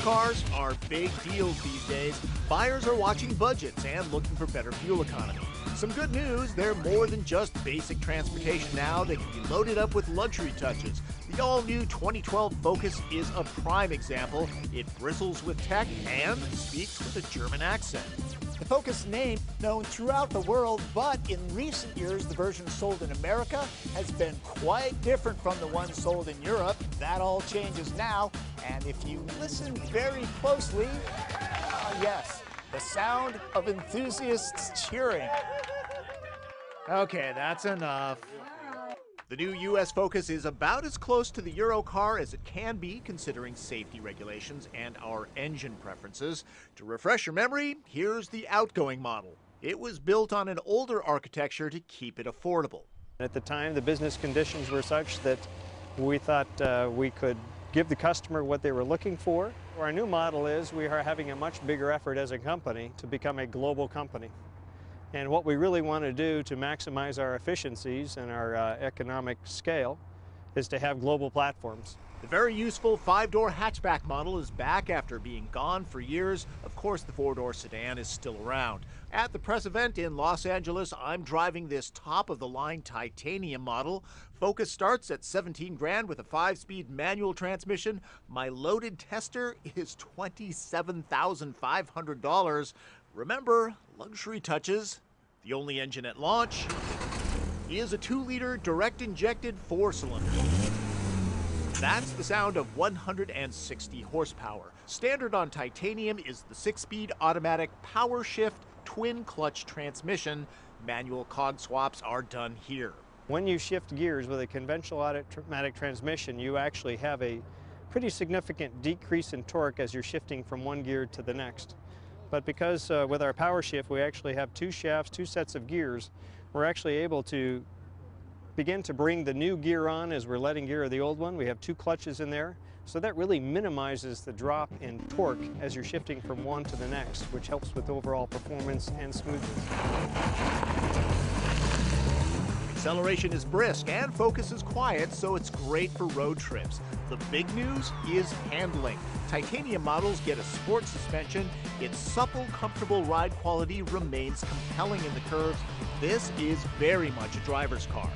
cars are big deals these days. Buyers are watching budgets and looking for better fuel economy. Some good news, they're more than just basic transportation now. They can be loaded up with luxury touches. The all-new 2012 Focus is a prime example. It bristles with tech and speaks with a German accent. The Focus name known throughout the world, but in recent years, the version sold in America has been quite different from the one sold in Europe. That all changes now, and if you listen very closely, yes, the sound of enthusiasts cheering. Okay, that's enough. The new U.S. Focus is about as close to the Euro car as it can be, considering safety regulations and our engine preferences. To refresh your memory, here's the outgoing model. It was built on an older architecture to keep it affordable. At the time, the business conditions were such that we thought we could give the customer what they were looking for. Our new model is we are having a much bigger effort as a company to become a global company. And what we really want to do to maximize our efficiencies and our economic scale is to have global platforms. The very useful 5-door hatchback model is back after being gone for years. Of course, the 4-door sedan is still around. At the press event in Los Angeles, I'm driving this top-of-the-line titanium model. Focus starts at $17 grand with a 5-speed manual transmission. My loaded tester is $27,500. Remember, luxury touches. The only engine at launch is a 2-liter direct-injected 4-cylinder. That's the sound of 160 horsepower. Standard on titanium is the 6-speed automatic power shift twin-clutch transmission. Manual cog swaps are done here. When you shift gears with a conventional automatic transmission, you actually have a pretty significant decrease in torque as you're shifting from one gear to the next. But because with our power shift we actually have 2 shafts, 2 sets of gears, we're actually able to begin to bring the new gear on as we're letting go of the old one. We have 2 clutches in there, so that really minimizes the drop in torque as you're shifting from one to the next, which helps with overall performance and smoothness. Acceleration is brisk and Focus is quiet, so it's great for road trips. The big news is handling. Titanium models get a sport suspension. Its supple, comfortable ride quality remains compelling in the curves. This is very much a driver's car.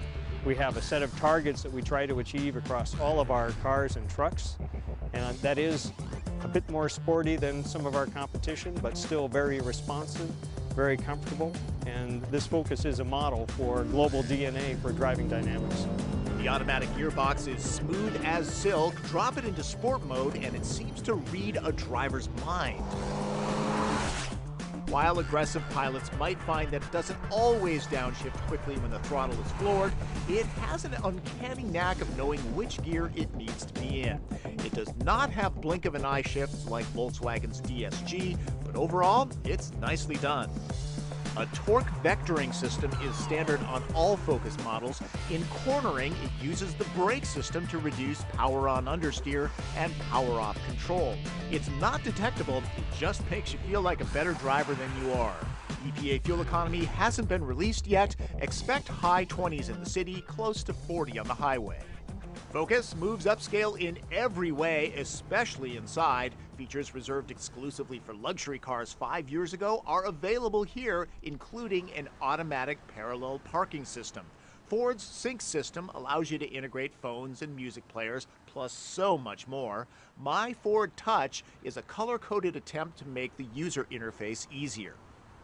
We have a set of targets that we try to achieve across all of our cars and trucks, and that is a bit more sporty than some of our competition, but still very responsive, very comfortable, and this Focus is a model for global DNA for driving dynamics. The automatic gearbox is smooth as silk. Drop it into sport mode and it seems to read a driver's mind. While aggressive pilots might find that it doesn't always downshift quickly when the throttle is floored, it has an uncanny knack of knowing which gear it needs to be in. It does not have blink of an eye shifts like Volkswagen's DSG, but overall, it's nicely done. A torque vectoring system is standard on all Focus models. In cornering, it uses the brake system to reduce power on understeer and power off control. It's not detectable, it just makes you feel like a better driver than you are. EPA fuel economy hasn't been released yet. Expect high 20s in the city, close to 40 on the highway. Focus moves upscale in every way, especially inside. Features reserved exclusively for luxury cars 5 years ago are available here, including an automatic parallel parking system. Ford's Sync system allows you to integrate phones and music players, plus so much more. My Ford Touch is a color-coded attempt to make the user interface easier.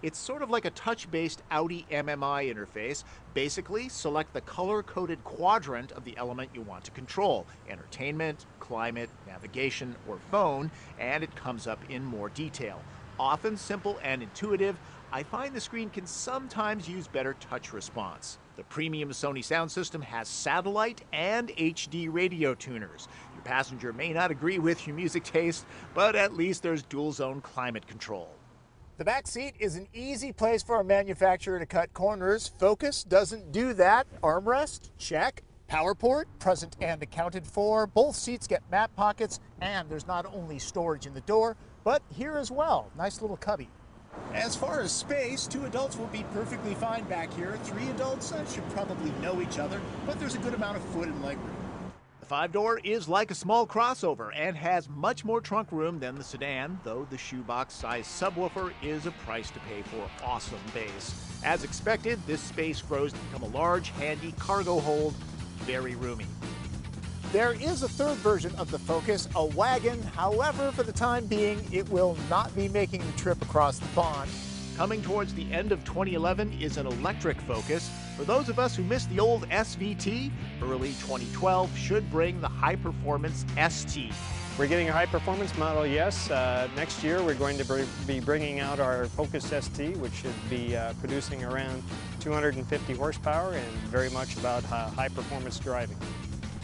It's sort of like a touch-based Audi MMI interface. Basically, select the color-coded quadrant of the element you want to control: entertainment, climate, navigation, or phone, and it comes up in more detail. Often simple and intuitive, I find the screen can sometimes use better touch response. The premium Sony sound system has satellite and HD radio tuners. Your passenger may not agree with your music taste, but at least there's dual-zone climate control. The back seat is an easy place for a manufacturer to cut corners. Focus doesn't do that. Armrest, check. Power port, present and accounted for. Both seats get map pockets, and there's not only storage in the door, but here as well. Nice little cubby. As far as space, 2 adults will be perfectly fine back here. 3 adults should probably know each other, but there's a good amount of foot and leg room. The 5-door is like a small crossover and has much more trunk room than the sedan, though the shoebox-sized subwoofer is a price to pay for awesome bass. As expected, this space grows to become a large, handy cargo hold, very roomy. There is a third version of the Focus, a wagon. However, for the time being, it will not be making the trip across the pond. Coming towards the end of 2011 is an electric Focus. For those of us who missed the old SVT, early 2012 should bring the high-performance ST. We're getting a high-performance model, yes. Next year we're going to be bringing out our Focus ST, which should be producing around 250 horsepower and very much about high-performance driving.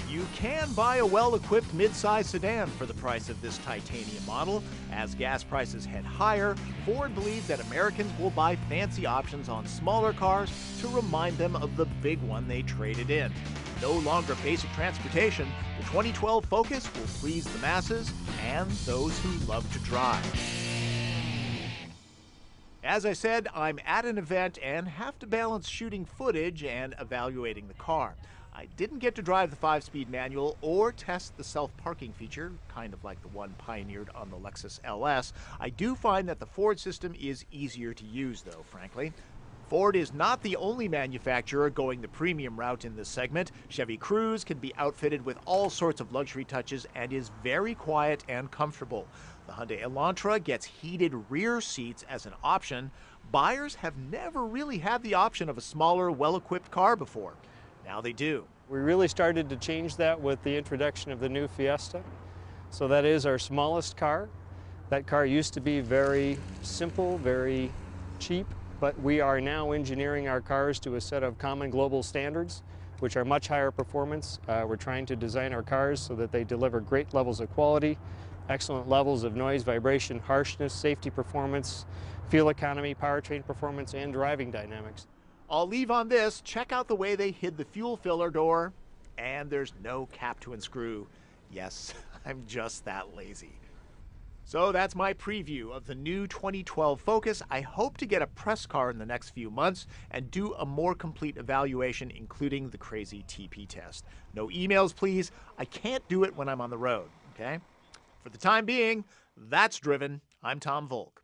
You can buy a well-equipped mid-size sedan for the price of this titanium model. As gas prices head higher, Ford believes that Americans will buy fancy options on smaller cars to remind them of the big one they traded in. No longer basic transportation, the 2012 Focus will please the masses and those who love to drive. As I said, I'm at an event and have to balance shooting footage and evaluating the car. I didn't get to drive the 5-speed manual or test the self-parking feature, kind of like the one pioneered on the Lexus LS. I do find that the Ford system is easier to use, though, frankly. Ford is not the only manufacturer going the premium route in this segment. Chevy Cruze can be outfitted with all sorts of luxury touches and is very quiet and comfortable. The Hyundai Elantra gets heated rear seats as an option. Buyers have never really had the option of a smaller, well-equipped car before. Now they do. We really started to change that with the introduction of the new Fiesta. So that is our smallest car. That car used to be very simple, very cheap, but we are now engineering our cars to a set of common global standards, which are much higher performance. We're trying to design our cars so that they deliver great levels of quality, excellent levels of noise, vibration, harshness, safety performance, fuel economy, powertrain performance, and driving dynamics. I'll leave on this. Check out the way they hid the fuel filler door, and there's no cap to unscrew. Yes, I'm just that lazy. So that's my preview of the new 2012 Focus. I hope to get a press car in the next few months and do a more complete evaluation, including the crazy TP test. No emails, please. I can't do it when I'm on the road, okay? For the time being, that's Driven. I'm Tom Volk.